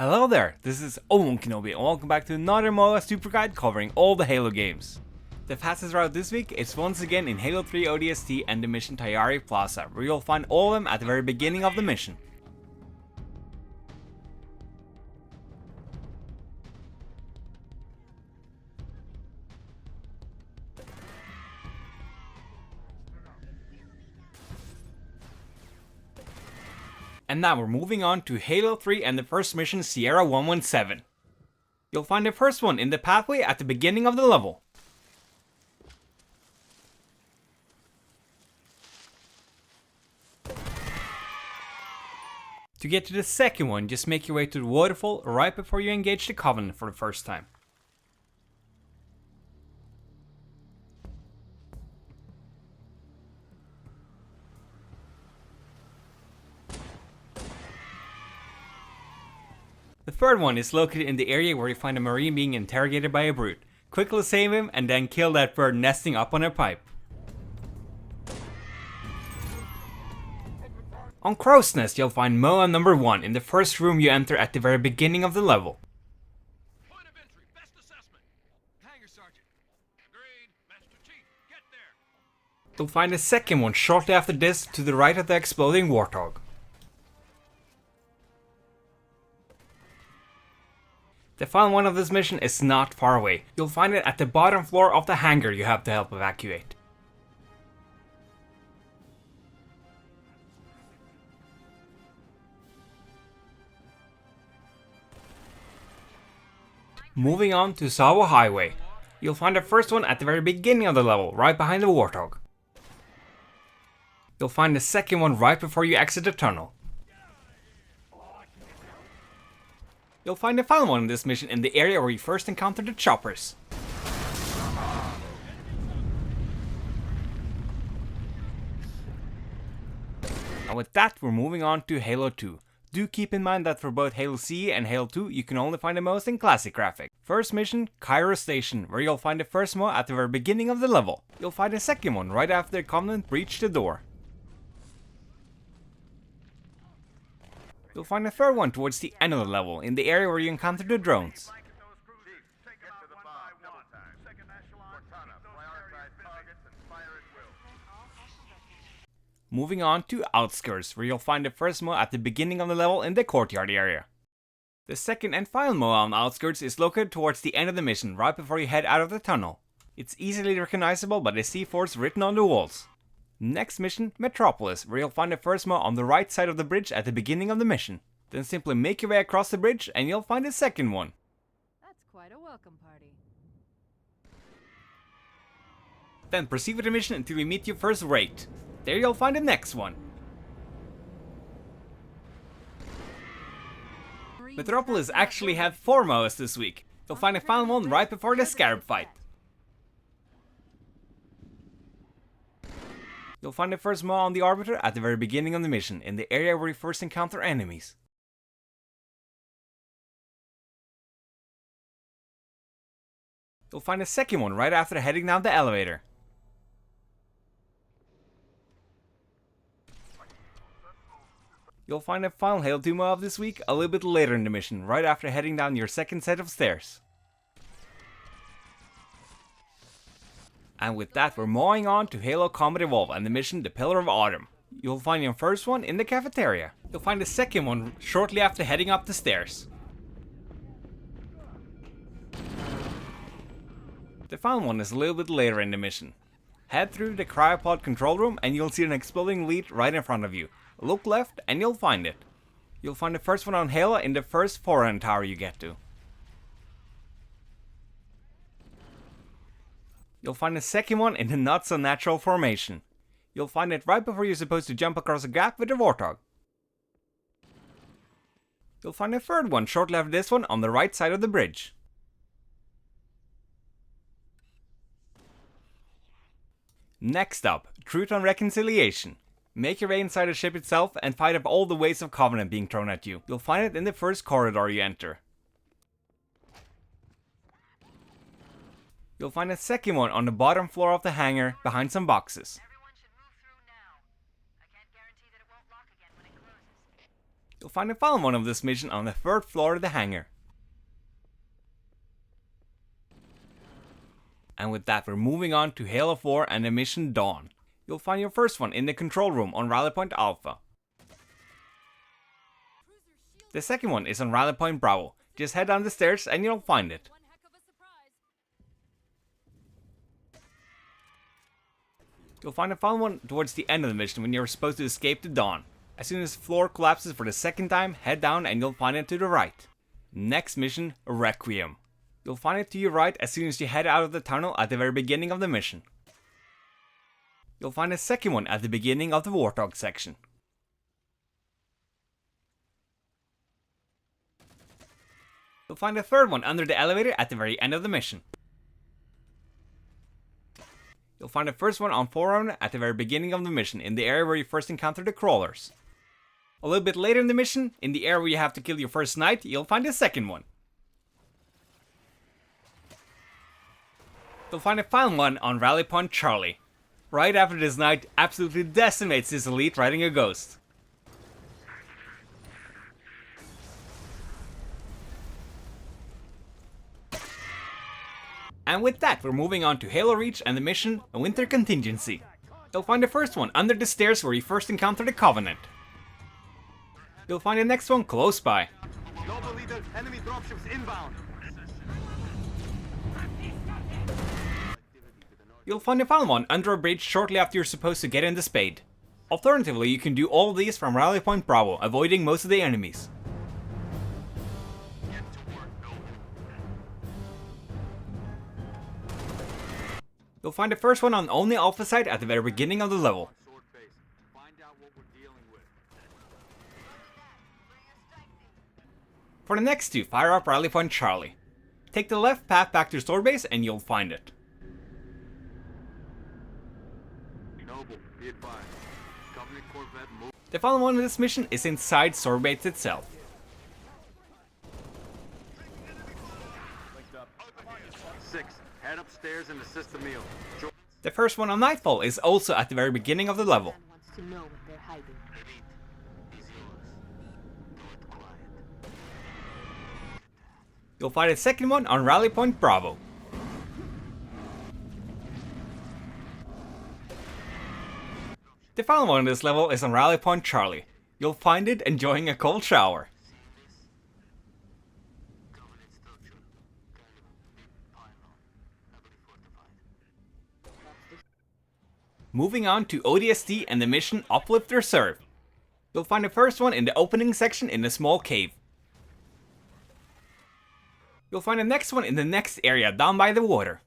Hello there, this is Owen Kenobi and welcome back to another Moa Super Guide covering all the Halo games. The fastest route this week is once again in Halo 3 ODST and the mission Tayari Plaza, where you'll find all of them at the very beginning of the mission. And now we're moving on to Halo 3 and the first mission, Sierra 117. You'll find the first one in the pathway at the beginning of the level. To get to the second one, just make your way to the waterfall right before you engage the Covenant for the first time. The third one is located in the area where you find a Marine being interrogated by a brute. Quickly save him and then kill that bird nesting up on a pipe. On Crow's Nest you'll find Moa number 1 in the first room you enter at the very beginning of the level. Point of entry, best assessment. Hangar Sergeant. Agreed, Master Chief, get there. You'll find the second one shortly after this to the right of the exploding Warthog. The final one of this mission is not far away. You'll find it at the bottom floor of the hangar you have to help evacuate. Moving on to Sawa Highway. You'll find the first one at the very beginning of the level, right behind the Warthog. You'll find the second one right before you exit the tunnel. You'll find the final one in this mission in the area where you first encounter the choppers. And with that, we're moving on to Halo 2. Do keep in mind that for both Halo CE and Halo 2, you can only find the Moas in classic graphic. First mission, Cairo Station, where you'll find the first Moa at the very beginning of the level. You'll find the second one right after the Covenant breached the door. You'll find the third one towards the end of the level, in the area where you encounter the drones. Moving on to Outskirts, where you'll find the first Moa at the beginning of the level in the courtyard area. The second and final Moa on Outskirts is located towards the end of the mission, right before you head out of the tunnel. It's easily recognizable by the C4s written on the walls. Next mission, Metropolis, where you'll find the first Moa on the right side of the bridge at the beginning of the mission. Then simply make your way across the bridge and you'll find the second one. That's quite a welcome party. Then proceed with the mission until you meet your first raid. There you'll find the next one. Metropolis actually had 4 Moas this week. You'll find the final one right before the Scarab fight. You'll find the first Moa on the Arbiter at the very beginning of the mission, in the area where you first encounter enemies. You'll find the second one right after heading down the elevator. You'll find the final Halo 2 Moa of this week a little bit later in the mission, right after heading down your second set of stairs. And with that, we're moving on to Halo Combat Evolved and the mission The Pillar of Autumn. You'll find your first one in the cafeteria. You'll find the second one shortly after heading up the stairs. The final one is a little bit later in the mission. Head through the cryopod control room and you'll see an exploding lead right in front of you. Look left and you'll find it. You'll find the first one on Halo in the first forerunner tower you get to. You'll find the second one in the not so natural formation. You'll find it right before you're supposed to jump across a gap with the Warthog. You'll find the third one shortly after this one on the right side of the bridge. Next up, Truth and Reconciliation. Make your way inside the ship itself and fight up all the waves of Covenant being thrown at you. You'll find it in the first corridor you enter. You'll find a second one on the bottom floor of the hangar behind some boxes. You'll find the final one of this mission on the 3rd floor of the hangar. And with that, we're moving on to Halo 4 and the mission Dawn. You'll find your first one in the control room on Rally Point Alpha. The second one is on Rally Point Bravo. Just head down the stairs and you'll find it. You'll find the final one towards the end of the mission when you're supposed to escape the Dawn. As soon as the floor collapses for the second time, head down and you'll find it to the right. Next mission, Requiem. You'll find it to your right as soon as you head out of the tunnel at the very beginning of the mission. You'll find the second one at the beginning of the Warthog section. You'll find the third one under the elevator at the very end of the mission. You'll find the first one on Forerunner at the very beginning of the mission in the area where you first encounter the crawlers. A little bit later in the mission, in the area where you have to kill your first knight, you'll find the second one. You'll find the final one on Rally Point Charlie. Right after this knight absolutely decimates his elite riding a ghost. And with that, we're moving on to Halo Reach and the mission, A Winter Contingency. You'll find the first one under the stairs where you first encounter the Covenant. You'll find the next one close by. Global leader, enemy dropships inbound. You'll find the final one under a bridge shortly after you're supposed to get in the Spade. Alternatively, you can do all of these from Rally Point Bravo, avoiding most of the enemies. You'll find the first one on only Alpha side at the very beginning of the level. For the next two, fire up Rally Point Charlie. Take the left path back to Sword Base and you'll find it. The final one of this mission is inside Sword Base itself. Head upstairs and assist the meal. The first one on Nightfall is also at the very beginning of the level. Wants to know what they're hiding. You'll find a second one on Rally Point Bravo. The final one on this level is on Rally Point Charlie. You'll find it enjoying a cold shower. Moving on to ODST and the mission Uplift or Serve. You'll find the first one in the opening section in a small cave. You'll find the next one in the next area down by the water.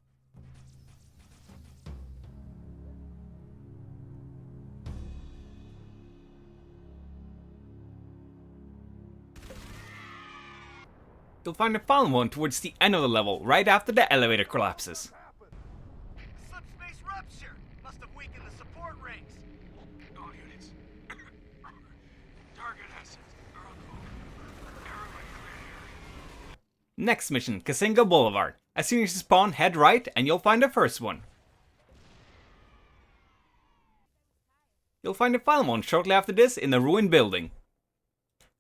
You'll find the final one towards the end of the level, right after the elevator collapses. Subspace rupture! Must have weakened the support rings. All units. Target assets are on the move. Everyone clear. Next mission, Kasinga Boulevard. As soon as you spawn, head right and you'll find the first one. You'll find the final one shortly after this in the ruined building.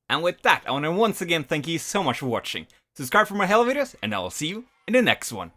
And with that, I want to once again thank you so much for watching. Subscribe for more Halo videos, and I will see you in the next one.